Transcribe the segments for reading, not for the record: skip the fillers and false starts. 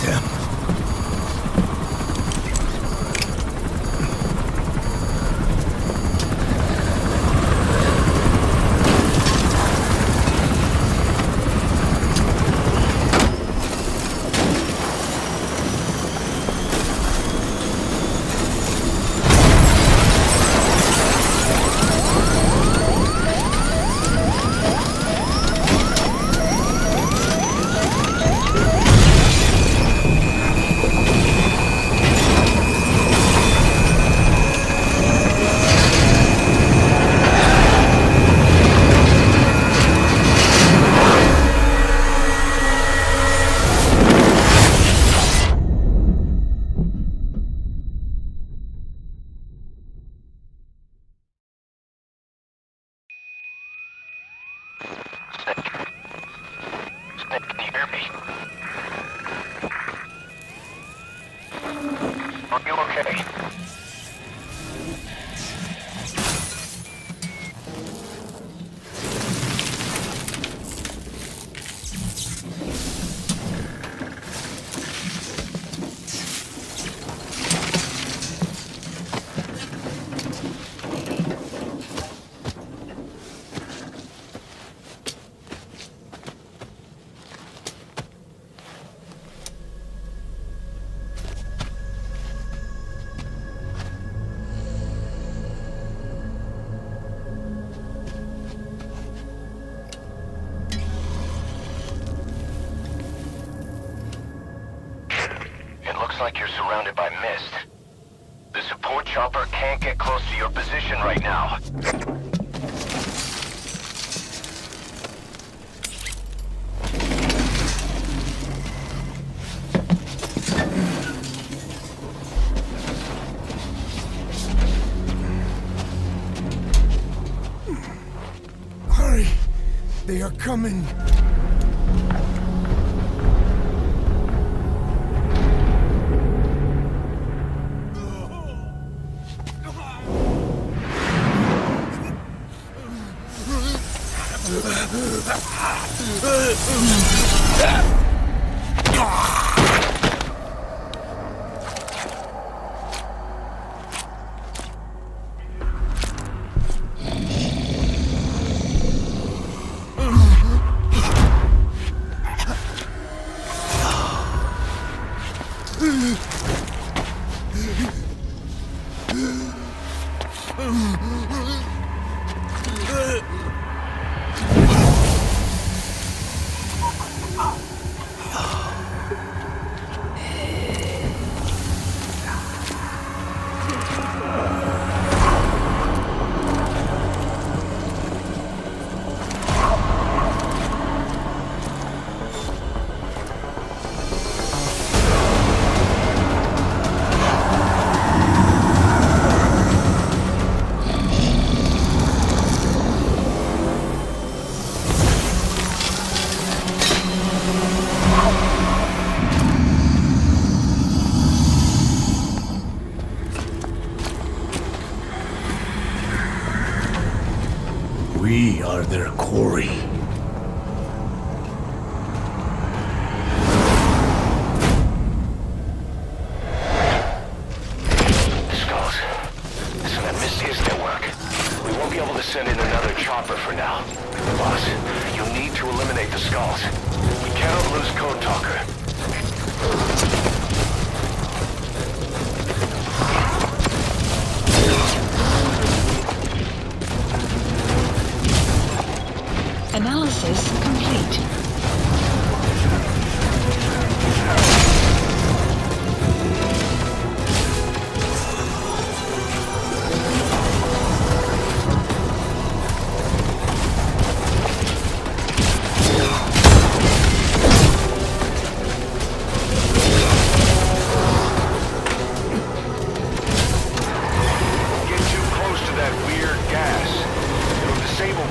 them. Like you're surrounded by mist. The support chopper can't get close to your position right now. Hurry! They are coming! We are their quarry. Skulls. Listen, that Messiah's network. We won't be able to send in another chopper for now. Boss, you need to eliminate the skulls. We cannot lose Code Talker. Analysis complete.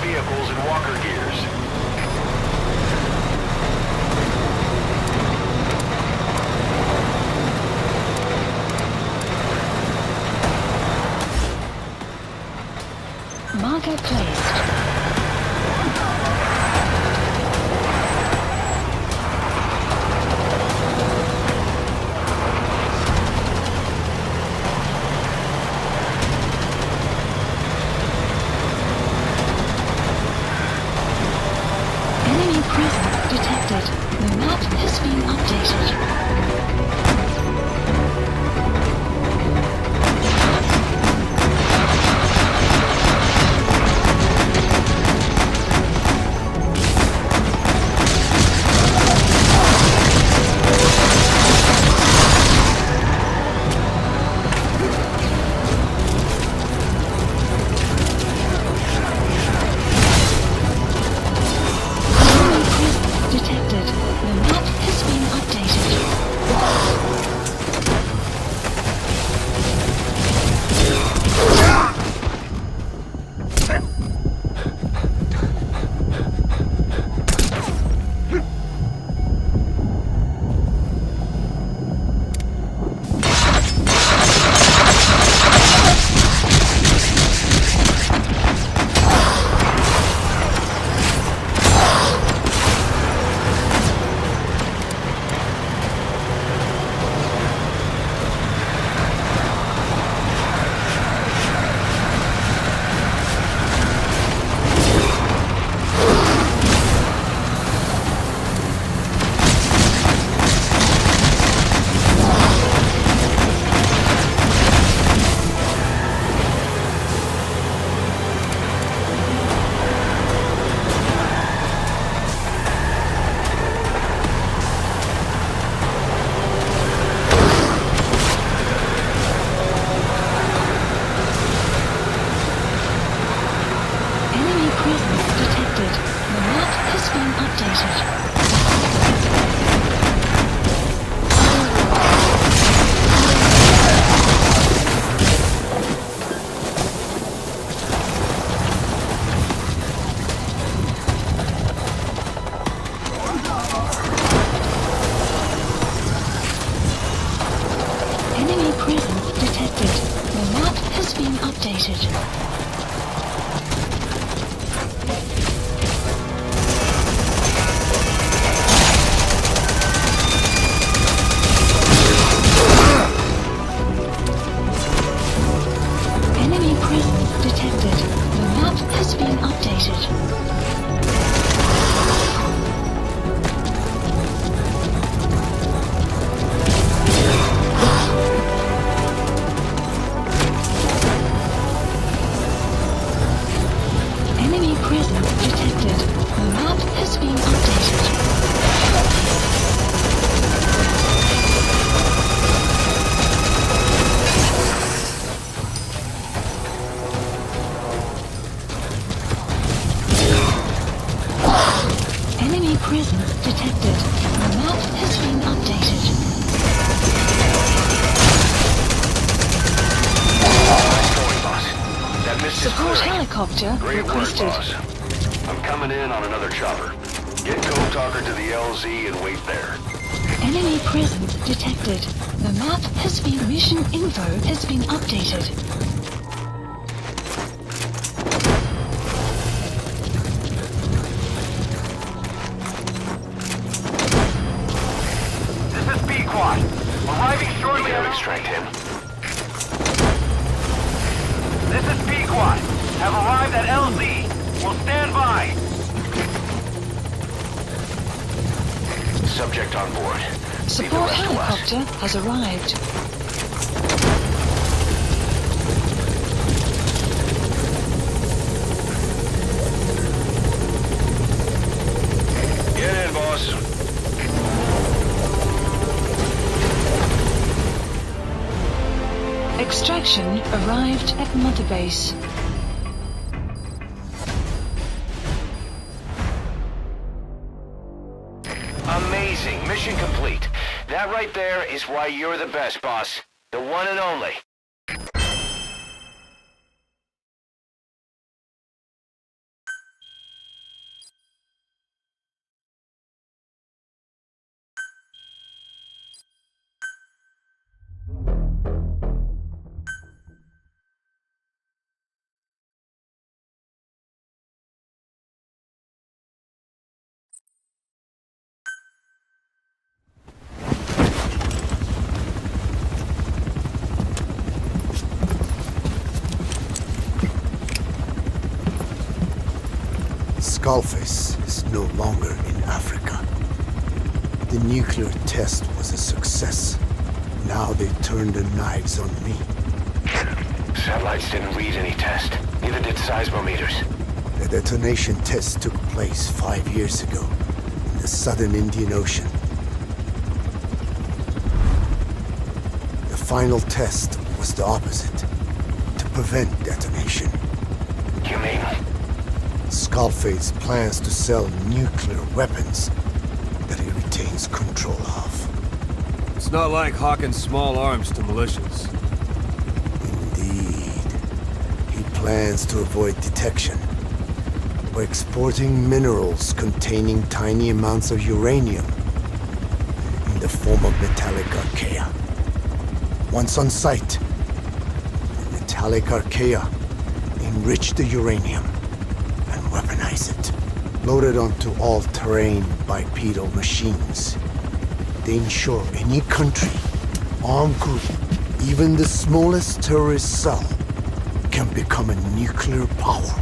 Vehicles and walker gears. Marker placed. updated. Enemy presence detected. The map has been updated. Enemy presence detected. The map has been updated. Enemy presence detected. The map has been updated. Nice going, boss. That missed is Support clear. helicopter Great work, requested. boss. I'm coming in on another chopper. Get Code Talker to the LZ and wait there. Enemy presence detected. The map has been mission info has been updated. This is B-Quad. Arriving shortly. You extract him. This is B-Quad. Have arrived at LZ. Will stand by. Subject on board. Leave the Support rest to us. helicopter has arrived. Get in, boss. Extraction arrived at Mother Base. Amazing. Mission complete. That right there is why you're the best, boss. The one and only. Skullface is no longer in Africa. The nuclear test was a success. Now they turned their knives on me. Satellites didn't read any test. Neither did seismometers. The detonation test took place 5 years ago in the southern Indian Ocean. The final test was the opposite, to prevent detonation. You mean? Skullface plans to sell nuclear weapons that he retains control of. It's not like hawking small arms to militias. Indeed. He plans to avoid detection by exporting minerals containing tiny amounts of uranium in the form of metallic Archaea. Once on site, the metallic Archaea enrich the uranium and weaponize it. Loaded onto all-terrain bipedal machines. They ensure any country, armed group, even the smallest terrorist cell, can become a nuclear power.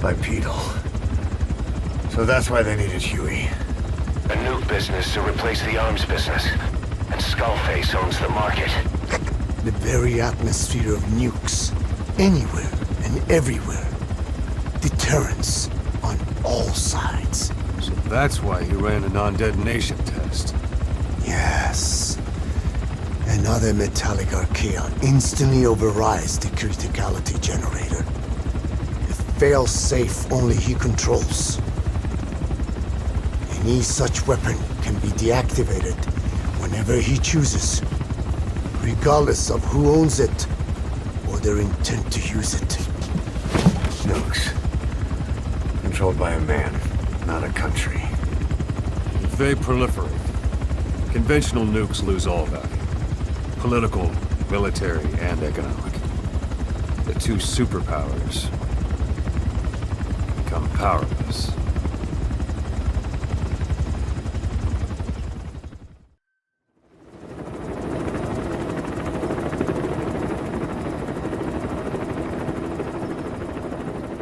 Bipedal. So that's why they needed Huey. A nuke business to replace the arms business. And Skullface owns the market. The very atmosphere of nukes, anywhere and everywhere. Deterrence on all sides. So that's why he ran a non-detonation test. Yes. Another metallic Archaea instantly overrides the criticality generator. It fails safe only he controls. Any such weapon can be deactivated whenever he chooses, regardless of who owns it or their intent to use it. Nukes. Controlled by a man, not a country. If they proliferate, conventional nukes lose all value. Political, military, and economic. The two superpowers become powerless.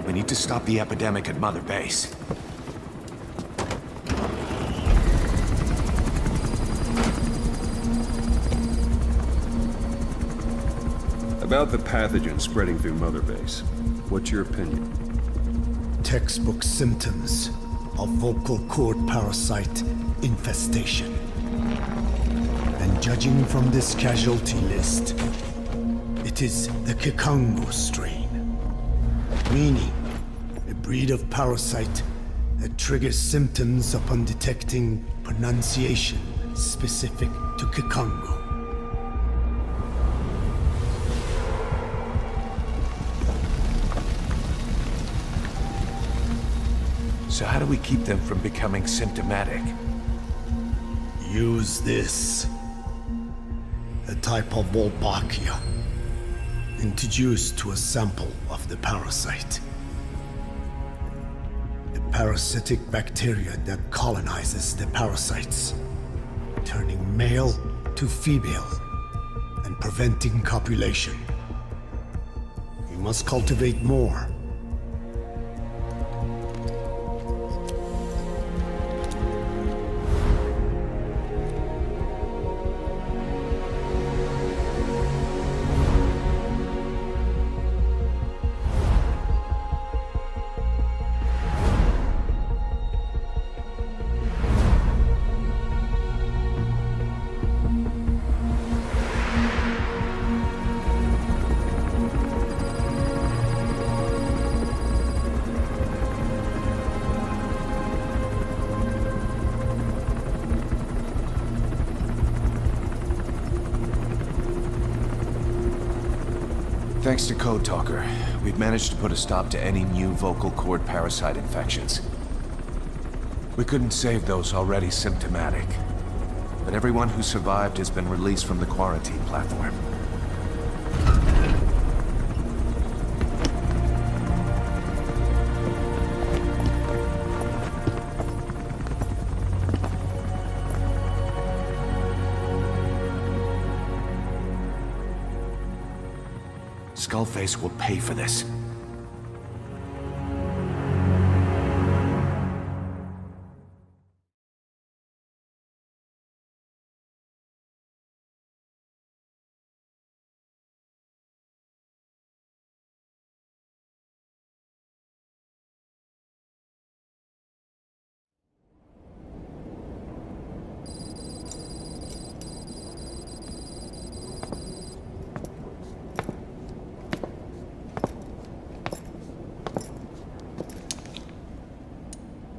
We need to stop the epidemic at Mother Base. About the pathogen spreading through Mother Base, what's your opinion? Textbook symptoms of vocal cord parasite infestation. And judging from this casualty list, it is the Kikongo strain, meaning a breed of parasite that triggers symptoms upon detecting pronunciation specific to Kikongo. So how do we keep them from becoming symptomatic? Use this. A type of Archaea, introduced to a sample of the parasite. A parasitic bacteria that colonizes the parasites, turning male to female and preventing copulation. We must cultivate more. Thanks to Code Talker, we've managed to put a stop to any new vocal cord parasite infections. We couldn't save those already symptomatic, but everyone who survived has been released from the quarantine platform. Skullface will pay for this.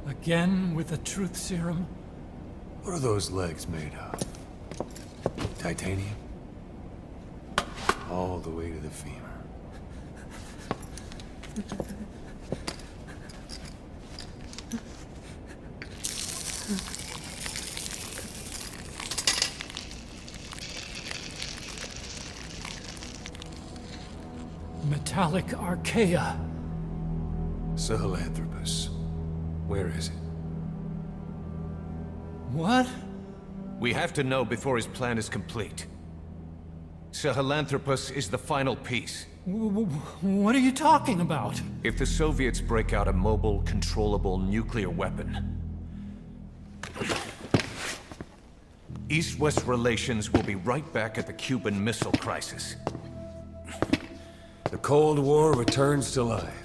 Again with the truth serum? What are those legs made of? Titanium? All the way to the femur. Metallic Archaea. Sahelanthropus. Where is it? What? We have to know before his plan is complete. Sahelanthropus is the final piece. What are you talking about? If the Soviets break out a mobile, controllable nuclear weapon, East-West relations will be right back at the Cuban Missile Crisis. The Cold War returns to life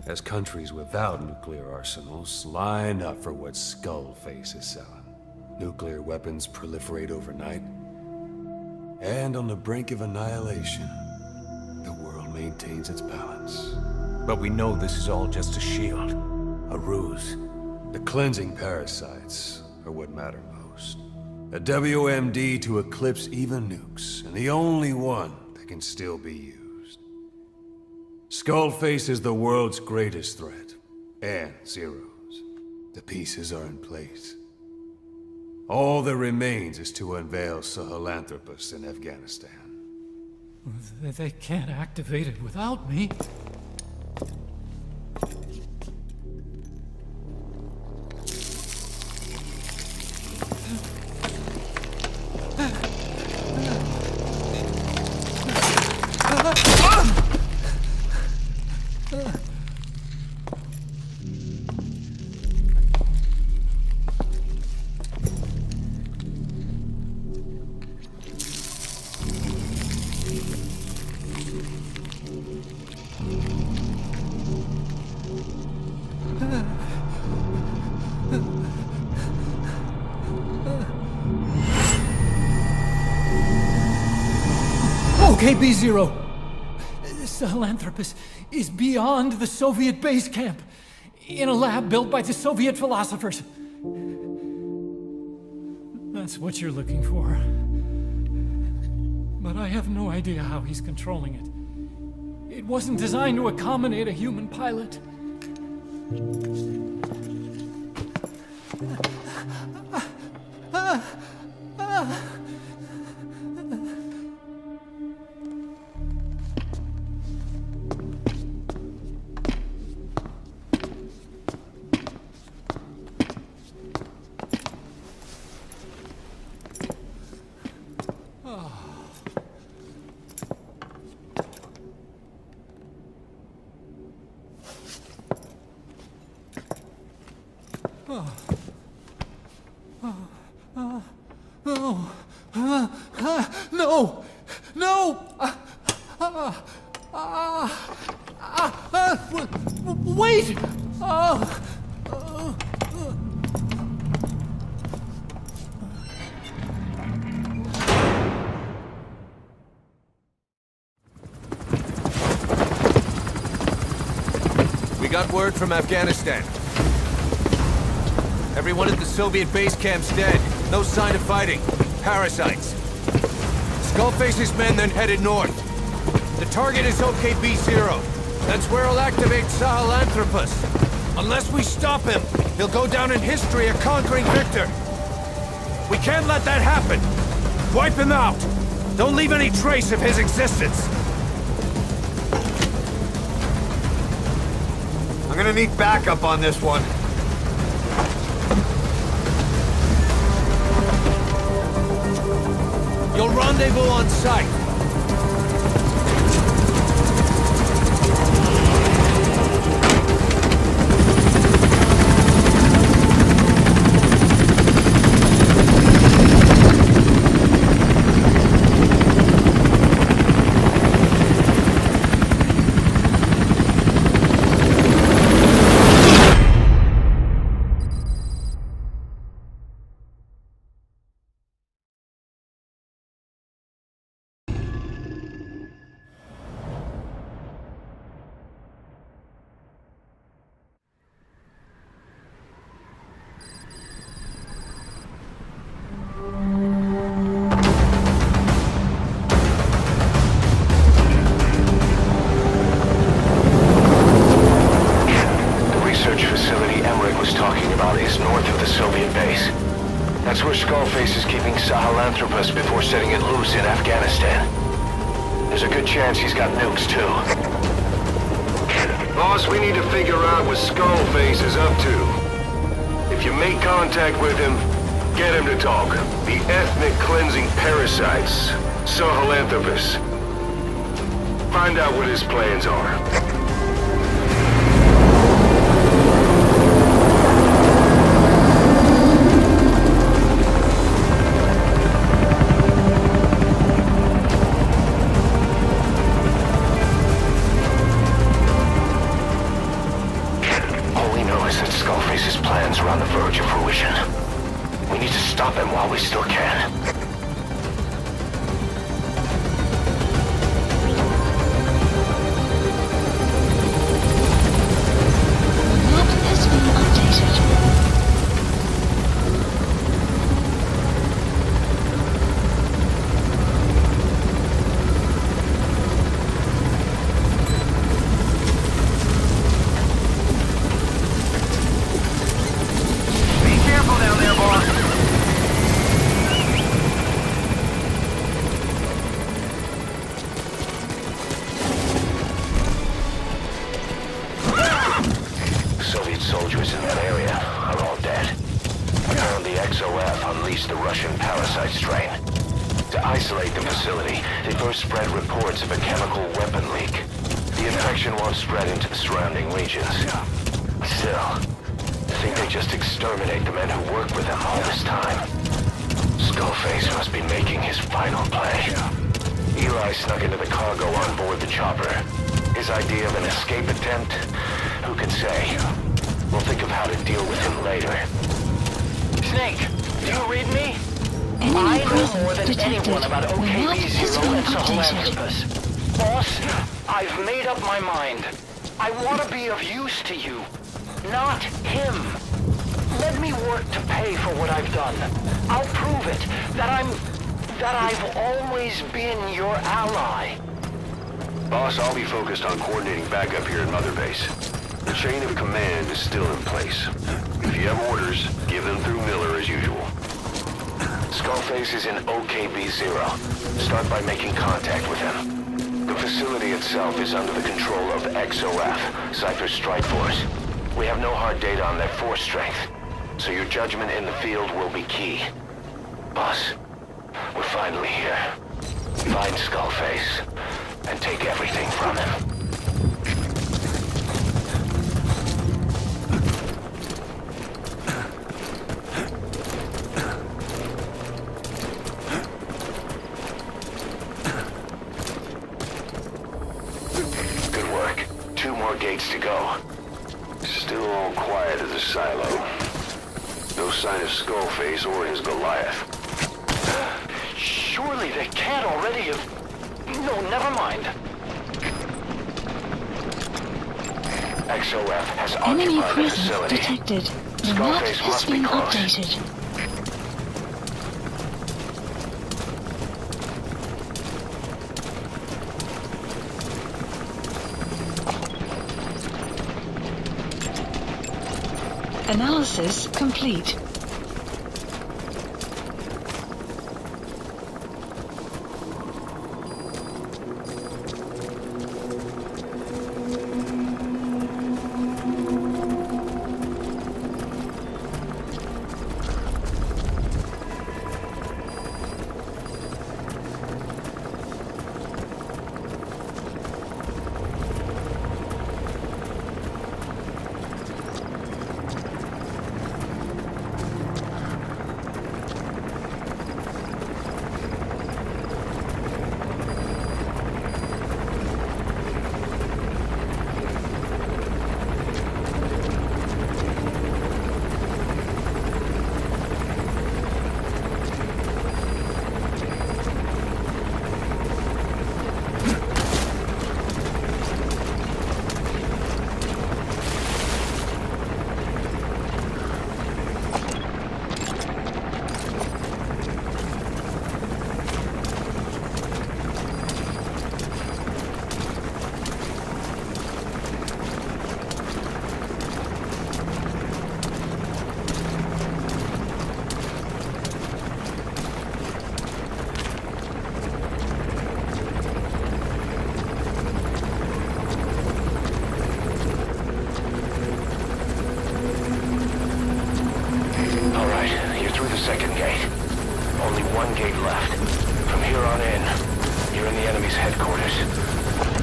as countries without nuclear arsenals line up for what Skullface is selling. Nuclear weapons proliferate overnight, and on the brink of annihilation, the world maintains its balance. But we know this is all just a shield, a ruse. The cleansing parasites are what matter most. A WMD to eclipse even nukes, and the only one that can still be used. Skullface is the world's greatest threat, and Zero's. The pieces are in place. All that remains is to unveil Sahelanthropus in Afghanistan. They can't activate it without me. Okay, B0. Sahelanthropus is beyond the Soviet base camp, in a lab built by the Soviet philosophers. That's what you're looking for. But I have no idea how he's controlling it. It wasn't designed to accommodate a human pilot. No! No! Wait! We got word from Afghanistan. Everyone at the Soviet base camp's dead. No sign of fighting. Parasites. Skullface's men then headed north. The target is OKB-0. That's where he'll activate Sahelanthropus. Unless we stop him, he'll go down in history a conquering victor. We can't let that happen. Wipe him out. Don't leave any trace of his existence. I'm gonna need backup on this one. You'll rendezvous on site. That's where Skullface is keeping Sahelanthropus before setting it loose in Afghanistan. There's a good chance he's got nukes, too. Boss, we need to figure out what Skullface is up to. If you make contact with him, get him to talk. The ethnic cleansing parasites, Sahelanthropus. Find out what his plans are. Skullface's plans are on the verge of fruition. We need to stop him while we still can. strain. To isolate the facility, they first spread reports of a chemical weapon leak. The infection won't spread into the surrounding regions. Still, I think they just exterminate the men who work with them all this time. Skullface must be making his final play. Eli snuck into the cargo on board the chopper. His idea of an escape attempt? Who can say? We'll think of how to deal with him later. Snake, do you read me? Enemy I know presence more than detected. anyone about The map has OKB-0 been and updated. Sahelanthropus. Boss, I've made up my mind. I want to be of use to you, not him. Let me work to pay for what I've done. I'll prove it, that I've always been your ally. Boss, I'll be focused on coordinating backup here in Mother Base. The chain of command is still in place. If you have orders, give them through Miller as usual. Skullface is in OKB-0. Start by making contact with him. The facility itself is under the control of XOF, Cypher's strike force. We have no hard data on their force strength, so your judgment in the field will be key. Boss, we're finally here. Find Skullface, and take everything from him. Good work. 2 more gates to go. Still all quiet at the silo. No sign of Skullface or his Goliath. Surely they can't already have... No, never mind. XOF has Enemy occupied the presence facility. detected. The map Skullface has must be been close. updated. Analysis complete.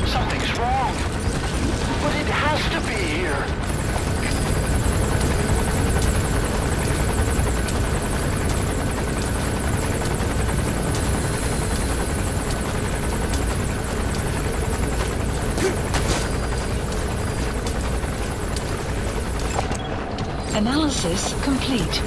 Something's wrong. But it has to be here. Analysis complete.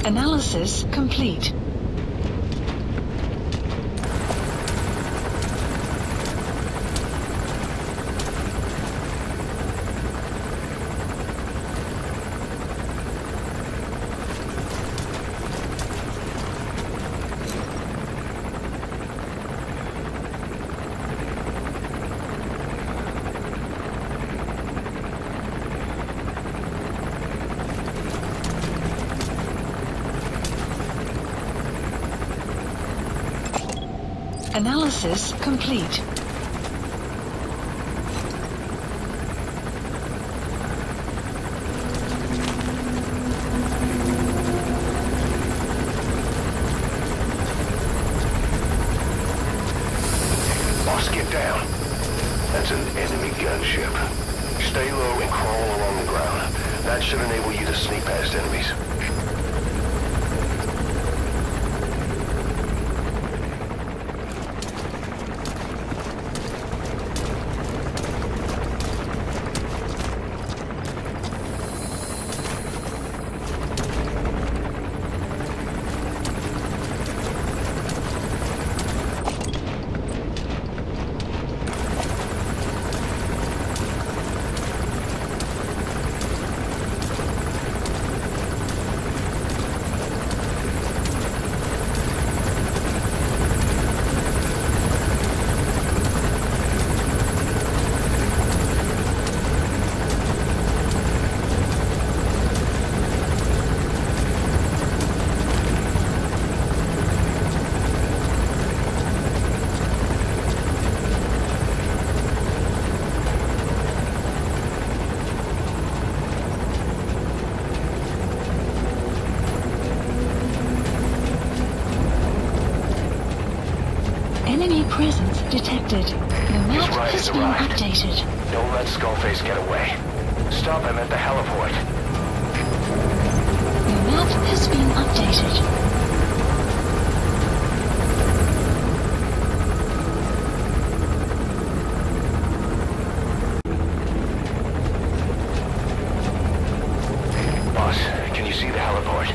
Analysis complete. Analysis complete. Boss, get down. That's an enemy gunship. Stay low and crawl along the ground. That should enable you to sneak past enemies. Enemy presence detected. The map has been updated. Don't let Skullface get away. Stop him at the heliport. The map has been updated. Boss, can you see the heliport?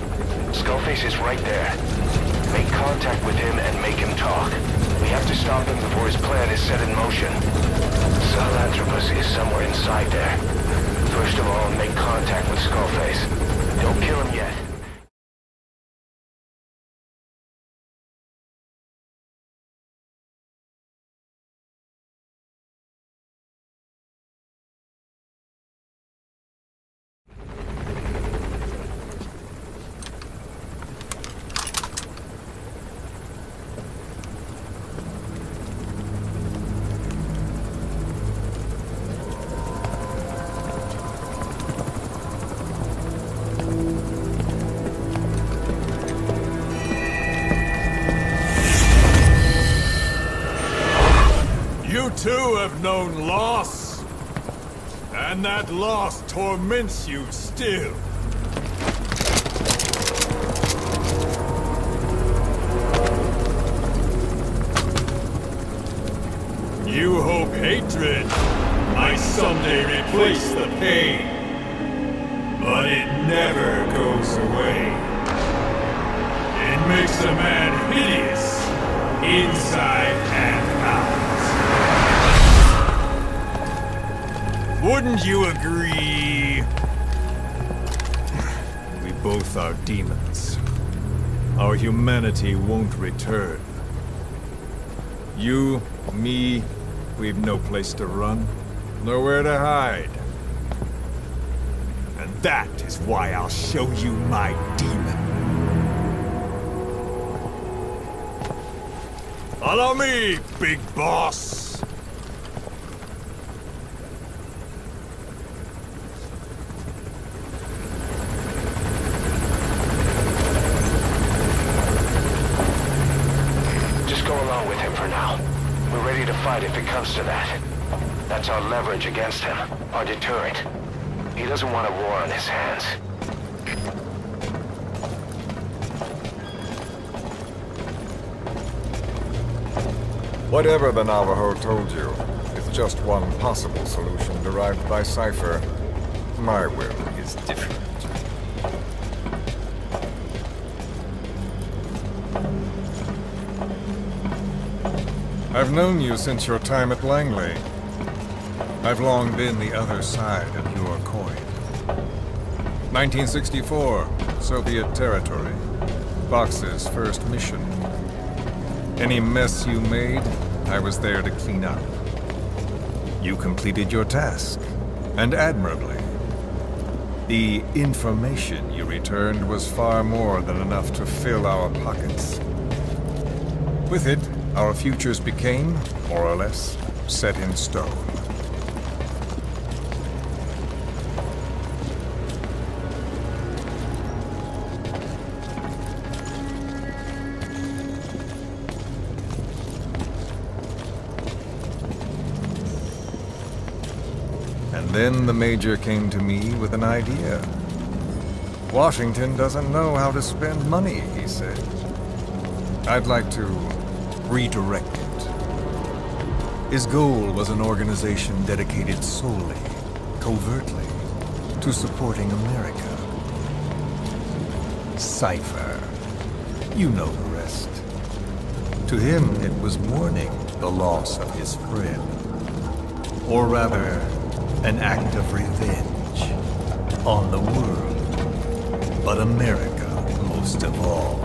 Skullface is right there. Make contact with him and make him talk. We have to stop him before his plan is set in motion. Sahelanthropus is somewhere inside there. First of all, make contact with Skullface. Don't kill him yet. You too have known loss, and that loss torments you still. You hope hatred might someday replace the pain, but it never goes away. It makes a man hideous, inside and out. Wouldn't you agree? We both are demons. Our humanity won't return. You, me, we've no place to run, nowhere to hide. And that is why I'll show you my demon. Follow me, big boss! If it comes to that. That's our leverage against him, our deterrent. He doesn't want a war on his hands. Whatever the Navajo told you is just one possible solution derived by Cypher. My will is different. I've known you since your time at Langley. I've long been the other side of your coin. 1964, Soviet territory. Fox's first mission. Any mess you made, I was there to clean up. You completed your task, and admirably. The information you returned was far more than enough to fill our pockets. With it, our futures became, more or less, set in stone. And then the Major came to me with an idea. Washington doesn't know how to spend money, he said. I'd like to redirect it. His goal was an organization dedicated solely, covertly, to supporting America. Cypher. You know the rest. To him, it was mourning the loss of his friend. Or rather, an act of revenge on the world, but America most of all.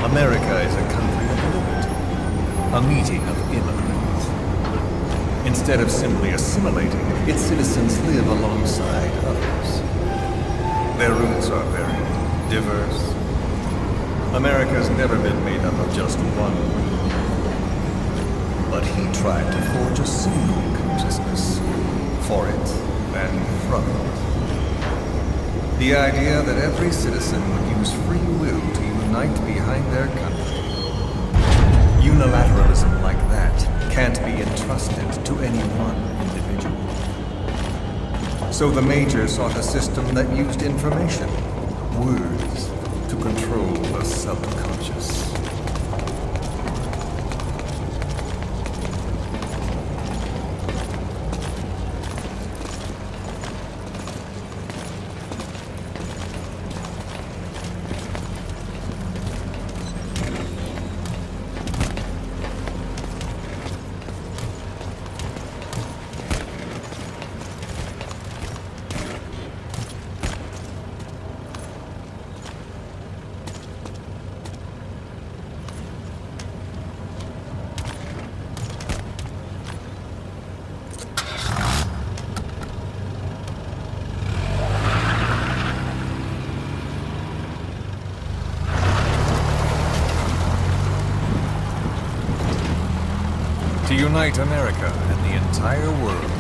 America is a country of liberty, a meeting of immigrants. Instead of simply assimilating, its citizens live alongside others. Their roots are very diverse. America's never been made up of just one group. But he tried to forge a single consciousness for it and from it. The idea that every citizen would use free will to unite behind their country. Unilateralism like that can't be entrusted to any one individual. So the Major sought a system that used information, words, to control the subconscious. To unite America and the entire world.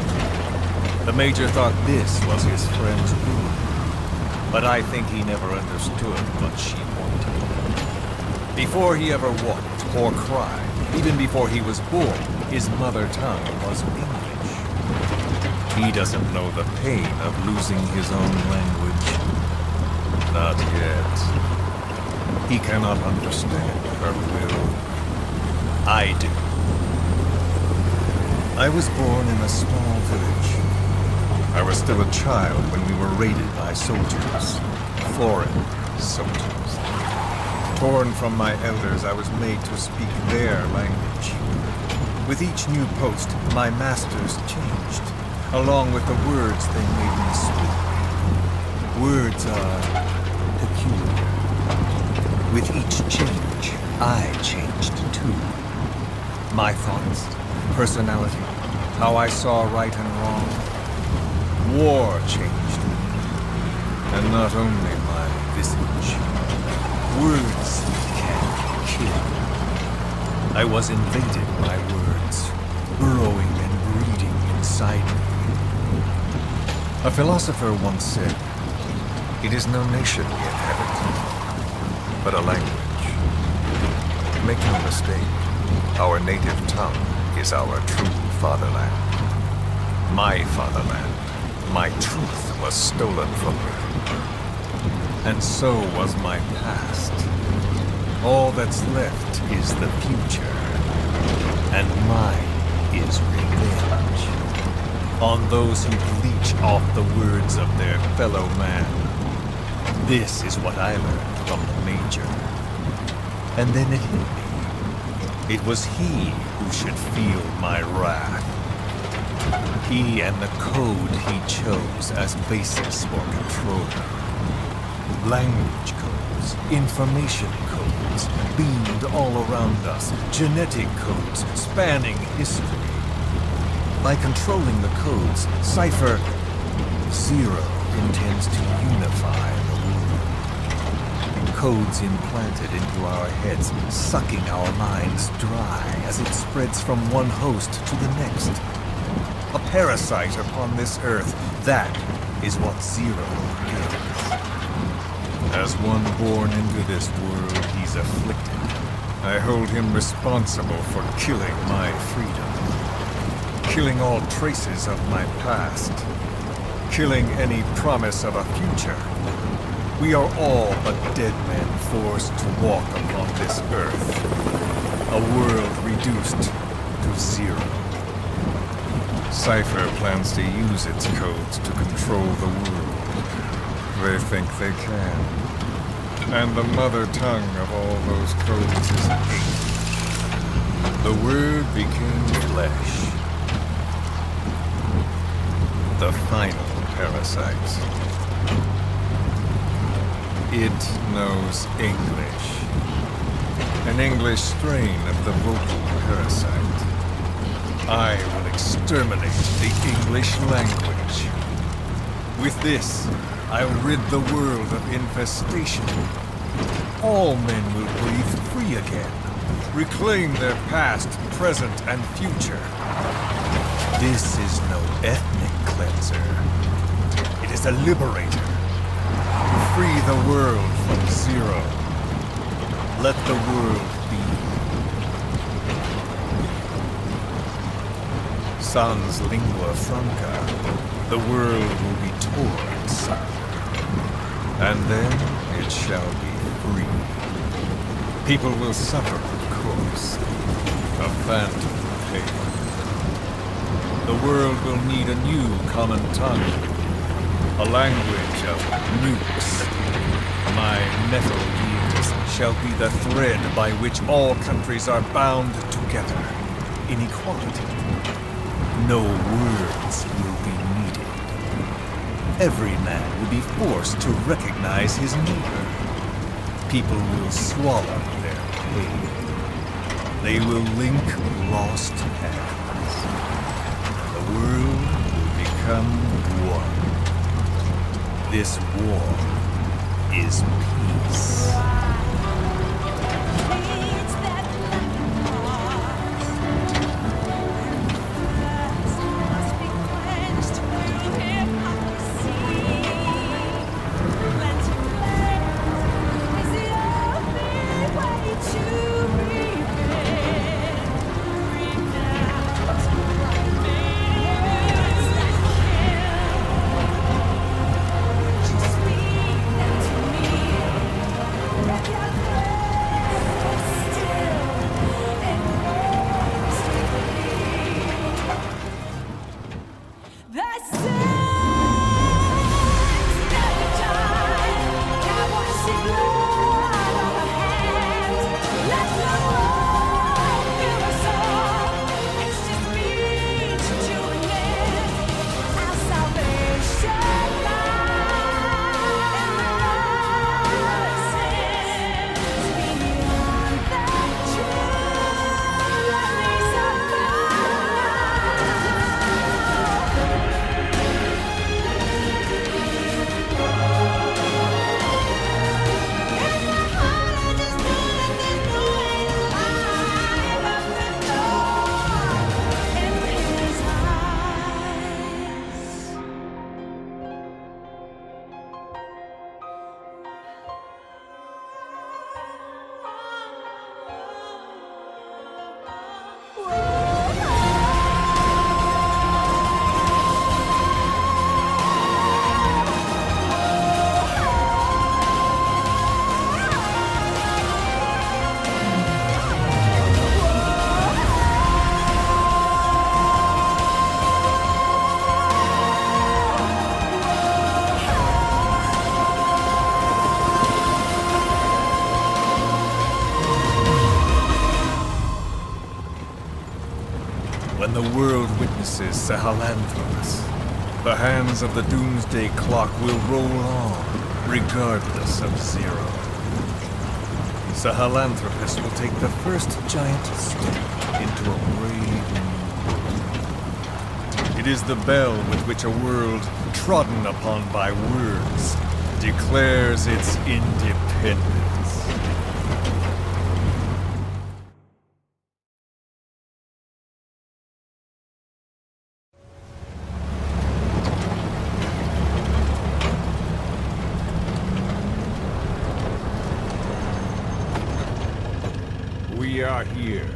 The Major thought this was his friend's ruin. But I think he never understood what she wanted. Before he ever walked or cried, even before he was born, his mother tongue was English. He doesn't know the pain of losing his own language. Not yet. He cannot understand her will. I do. I was born in a small village. I was still a child when we were raided by soldiers. Foreign soldiers. Torn from my elders, I was made to speak their language. With each new post, my masters changed, along with the words they made me speak. Words are peculiar. With each change, I changed too. My thoughts, personality, how I saw right and wrong. War changed me. And not only my visage. Words can kill. I was invaded by words, burrowing and breeding inside me. A philosopher once said, "It is no nation we inhabit, but a language." Make no mistake, our native tongue is our true fatherland. My fatherland. My truth was stolen from me. And so was my past. All that's left is the future. And mine is revenge. On those who leech off the words of their fellow man. This is what I learned from the Major. And then it hit me. It was he who should feel my wrath. He and the code he chose as basis for control. Language codes, information codes, beamed all around us, genetic codes spanning history. By controlling the codes, Cypher Zero intends to unify the world. Codes implanted into our heads, sucking our minds dry as it spreads from one host to the next. A parasite upon this earth, that is what Zero is. As one born into this world he's afflicted, I hold him responsible for killing my freedom. Killing all traces of my past. Killing any promise of a future. We are all but dead men forced to walk upon this earth. A world reduced to zero. Cypher plans to use its codes to control the world. They think they can. And the mother tongue of all those codes is hate. The word became flesh. The final parasite. It knows English. An English strain of the vocal parasite. I will exterminate the English language. With this, I'll rid the world of infestation. All men will breathe free again, reclaim their past, present, and future. This is no ethnic cleanser. It is a liberator. Free the world from Zero. Let the world be. Sans lingua franca, the world will be torn asunder. And then it shall be free. People will suffer, of course. A phantom pain. The world will need a new common tongue. A language of nukes. My metal years shall be the thread by which all countries are bound together. In equality. No words will be needed. Every man will be forced to recognize his neighbor. People will swallow their pain. They will link lost hands. The world will become one. This war is peace. the world witnesses Sahelanthropus, the hands of the doomsday clock will roll on, regardless of zero. Sahelanthropus will take the first giant step into a brave new world. It is the bell with which a world trodden upon by words declares its independence. We are here.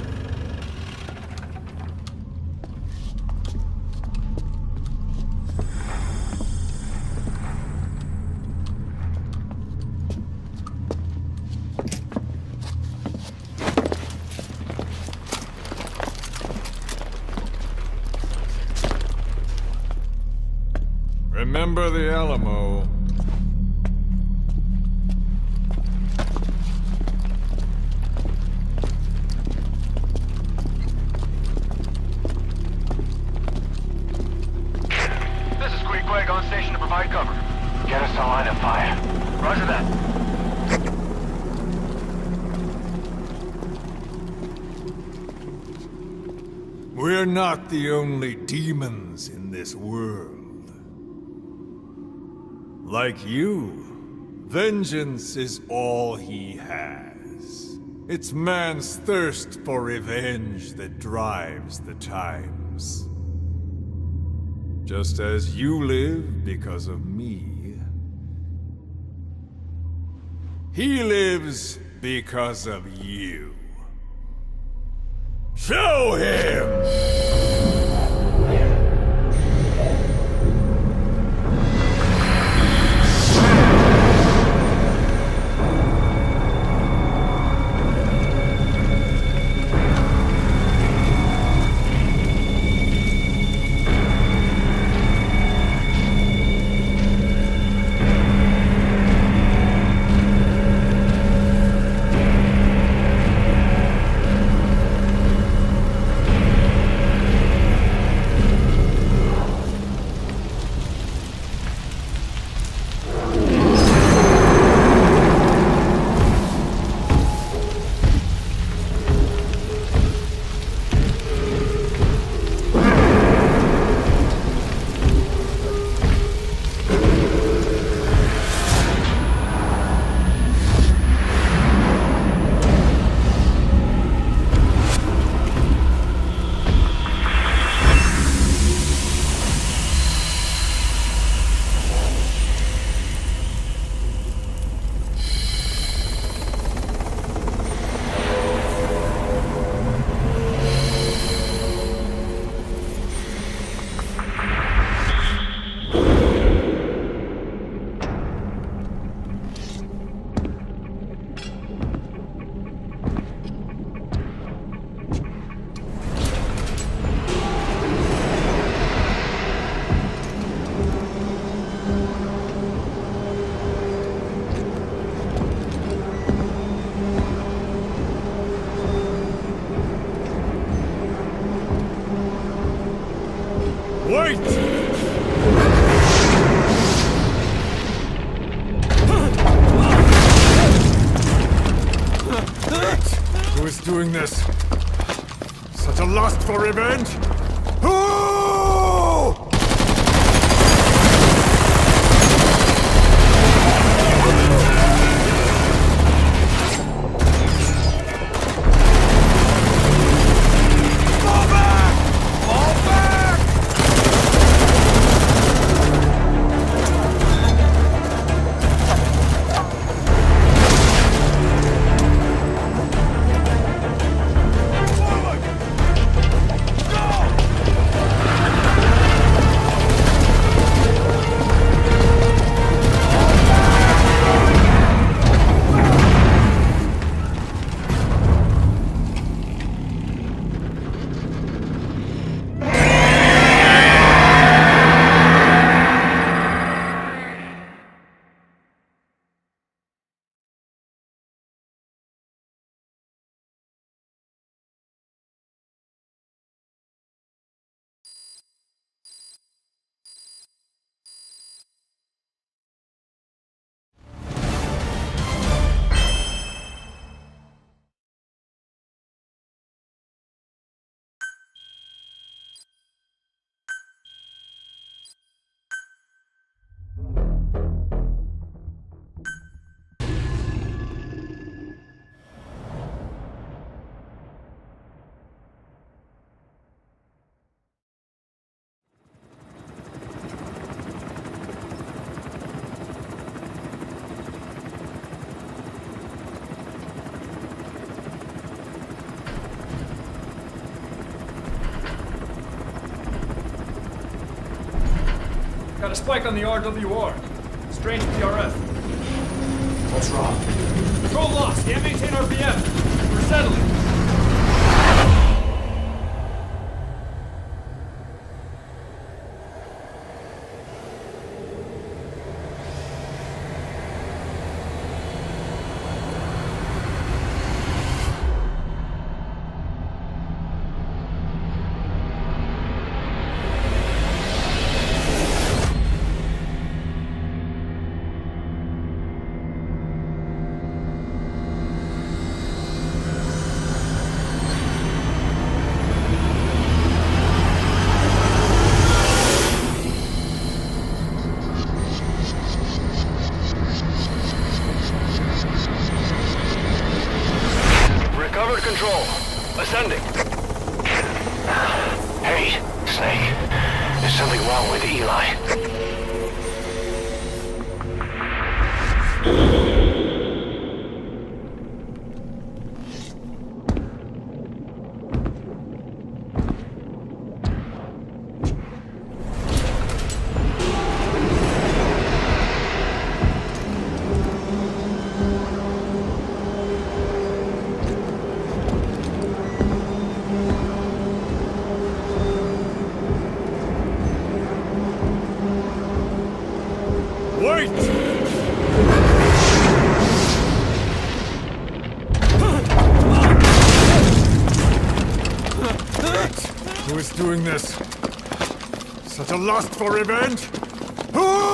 Remember the Alamo. On station to provide cover. Get us a line of fire. Roger that. We're not the only demons in this world. Like you, vengeance is all he has. It's man's thirst for revenge that drives the times. Just as you live because of me, he lives because of you. Show him! Wait! Who is doing this? Such a lust for revenge? Who? Got a spike on the RWR. Strange PRF. What's wrong? Control lost. Can't maintain RPM. We're settling. Recovered control. Ascending. Hey, Snake. There's something wrong with Eli. Wait! Who is doing this? Such a lust for revenge? Who?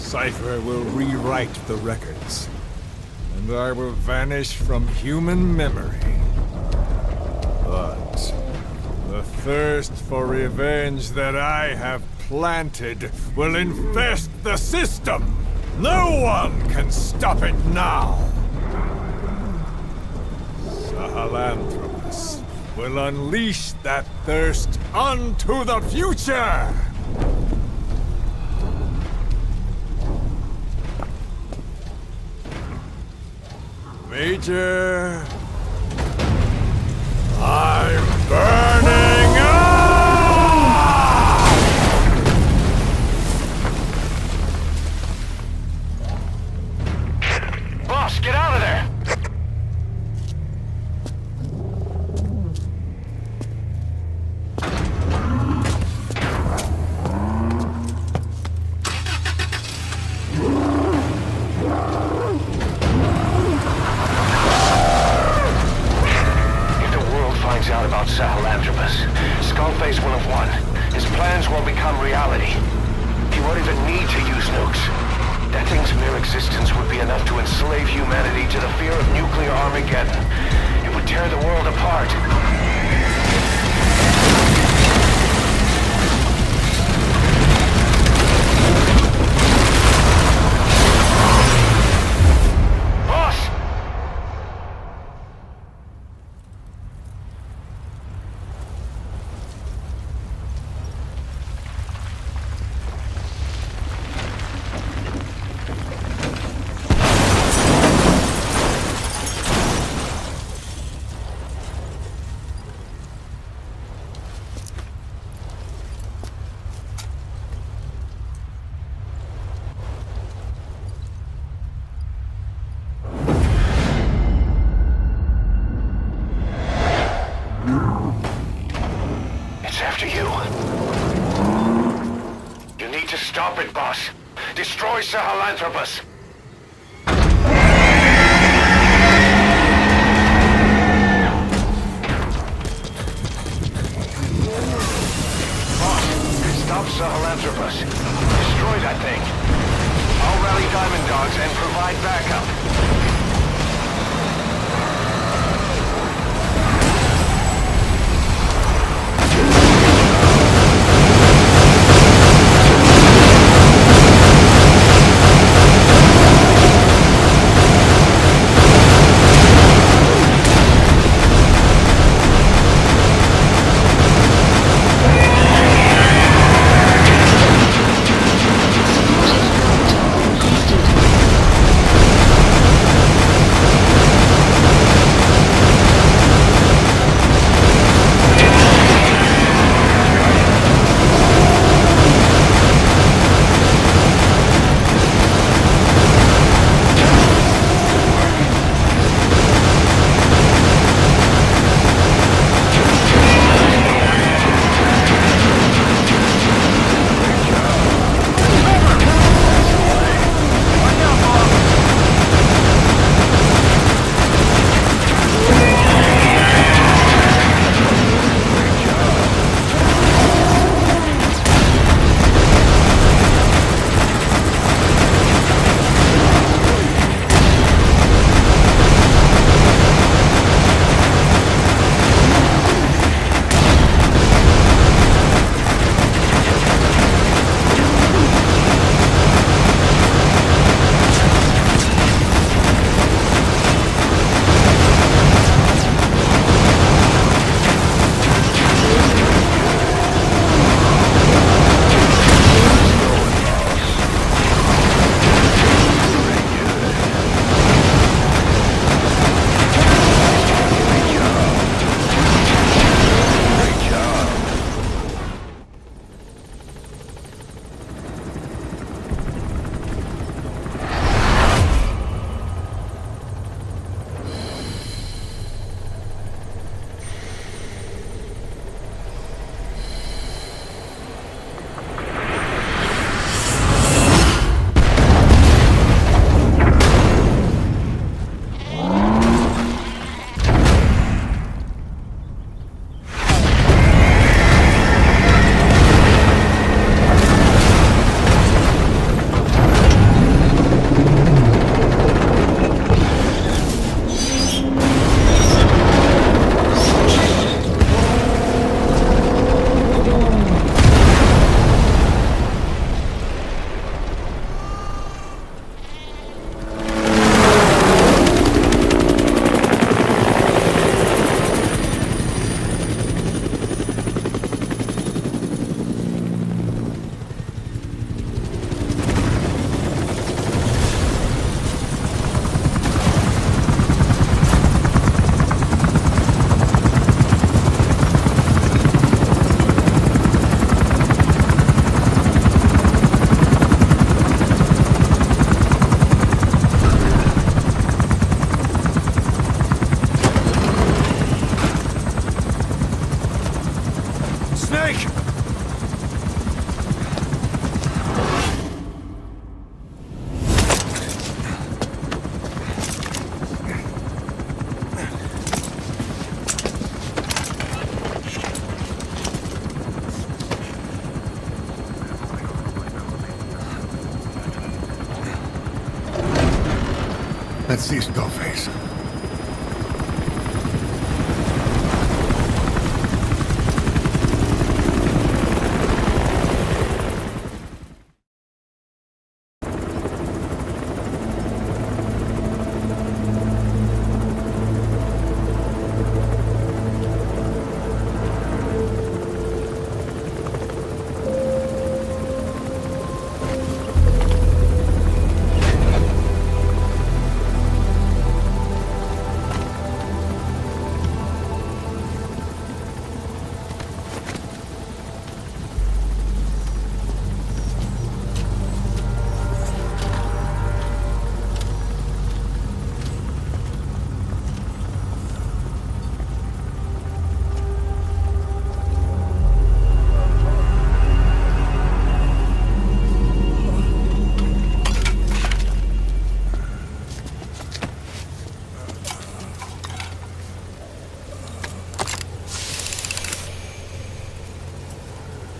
Cypher will rewrite the records, and I will vanish from human memory. But the thirst for revenge that I have planted will infest the system. No one can stop it now. Sahelanthropus will unleash that thirst onto the future! Major... I'm burning up! Boss, get out of there! Out about Sahelanthropus, Skullface will have won. His plans will become reality. He won't even need to use nukes. That thing's mere existence would be enough to enslave humanity to the fear of nuclear Armageddon. It would tear the world apart. Stop it, boss. Destroy Sahelanthropus. Boss, stop Sahelanthropus. Destroy that thing. I'll rally Diamond Dogs and provide backup. Let's see Skullface.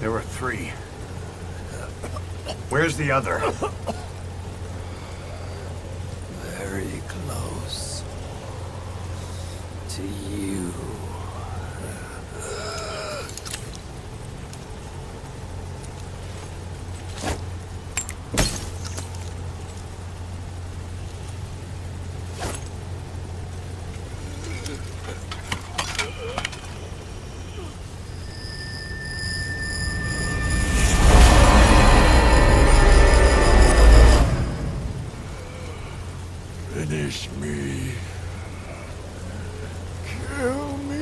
There were 3. Where's the other? Very close to you. Finish me. Kill me.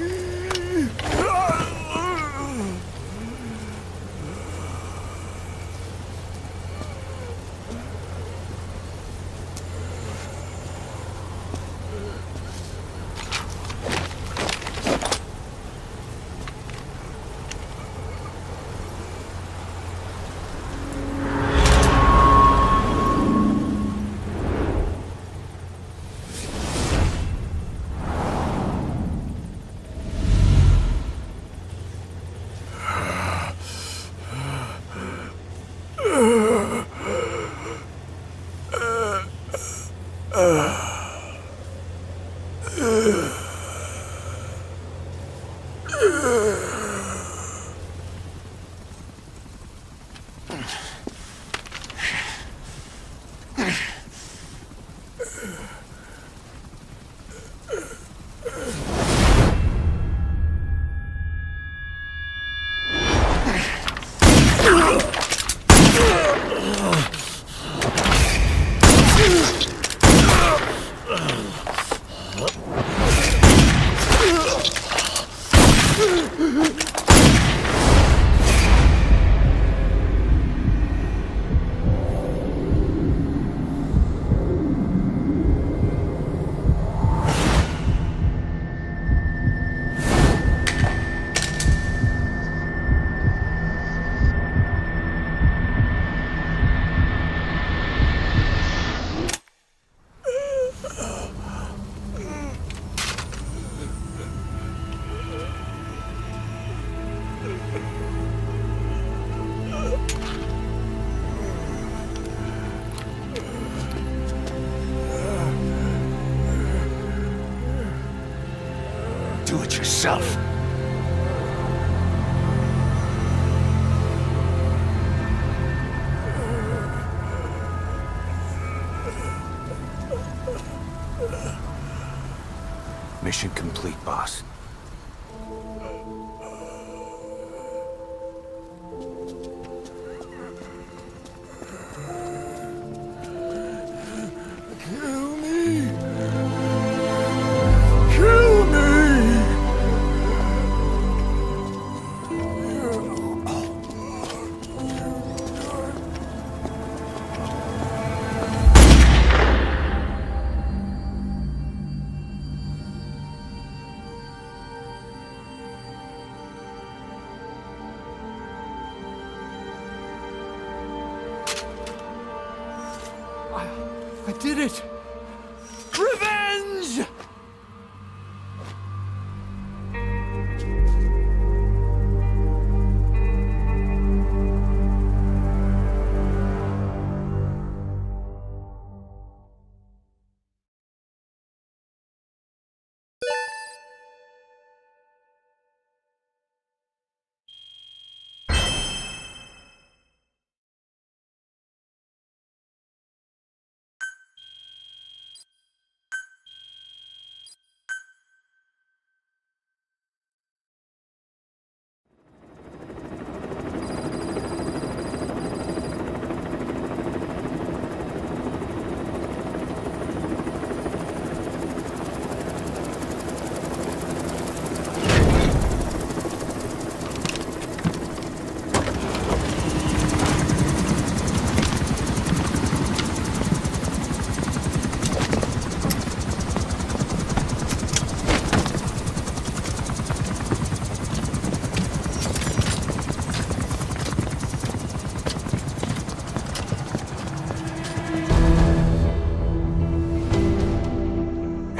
Do it yourself. Mission complete, boss. Kill me. Kill me. I did it! Revenge!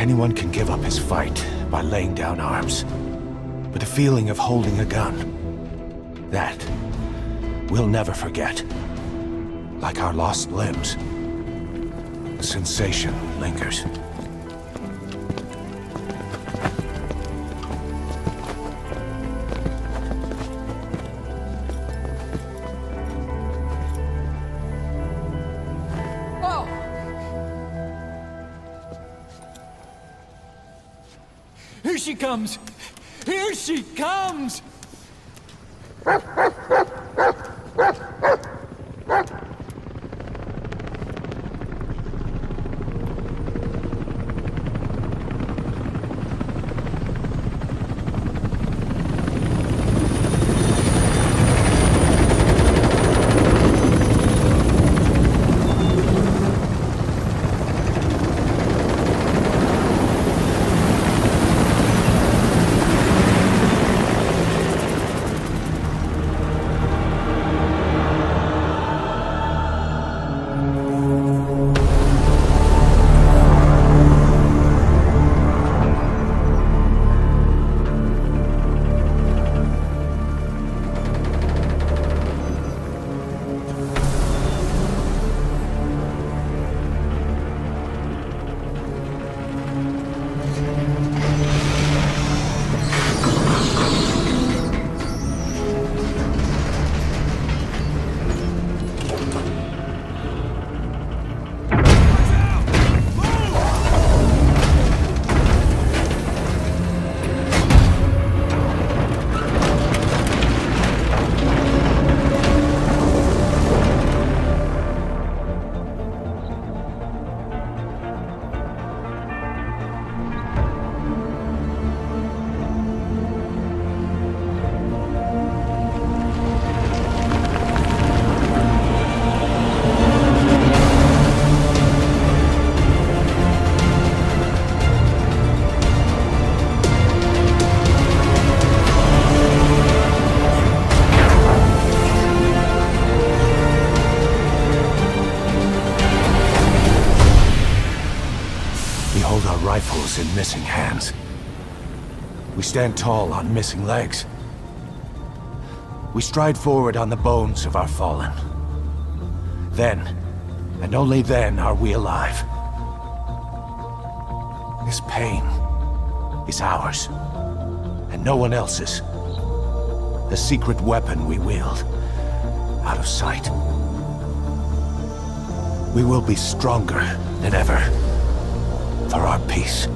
Anyone can give up his fight by laying down arms. But the feeling of holding a gun, that we'll never forget. Like our lost limbs, the sensation lingers. Here she comes! Here she comes! Rifles in missing hands. We stand tall on missing legs. We stride forward on the bones of our fallen. Then, and only then, are we alive. This pain is ours, and no one else's. The secret weapon we wield, out of sight. We will be stronger than ever. For our peace.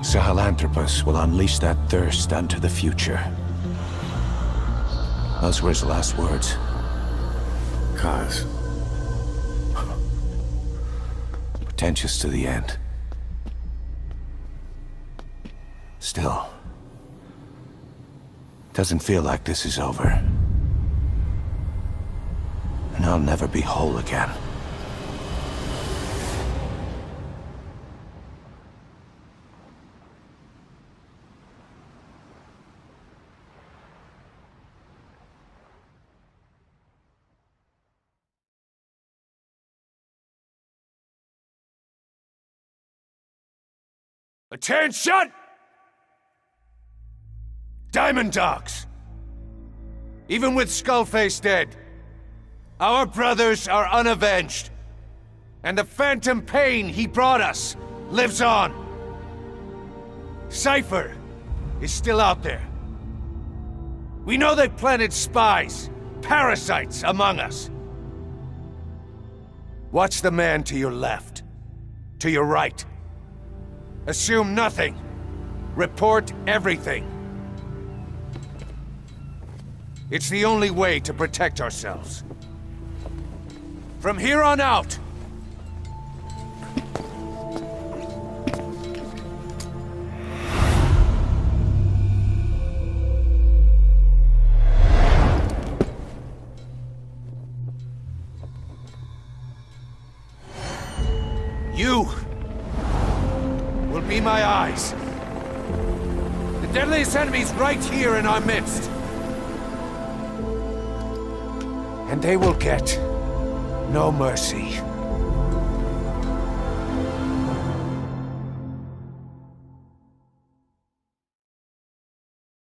Sahelanthropus will unleash that thirst unto the future. Those were his last words. Cause. Pretentious to the end. Still. Doesn't feel like this is over. And I'll never be whole again. Attention! Diamond Dogs! Even with Skullface dead, our brothers are unavenged. And the phantom pain he brought us lives on. Cypher is still out there. We know they planted spies, parasites among us. Watch the man to your left, to your right. Assume nothing. Report everything. It's the only way to protect ourselves. From here on out, you will be my eyes. The deadliest enemy's right here in our midst. And they will get no mercy.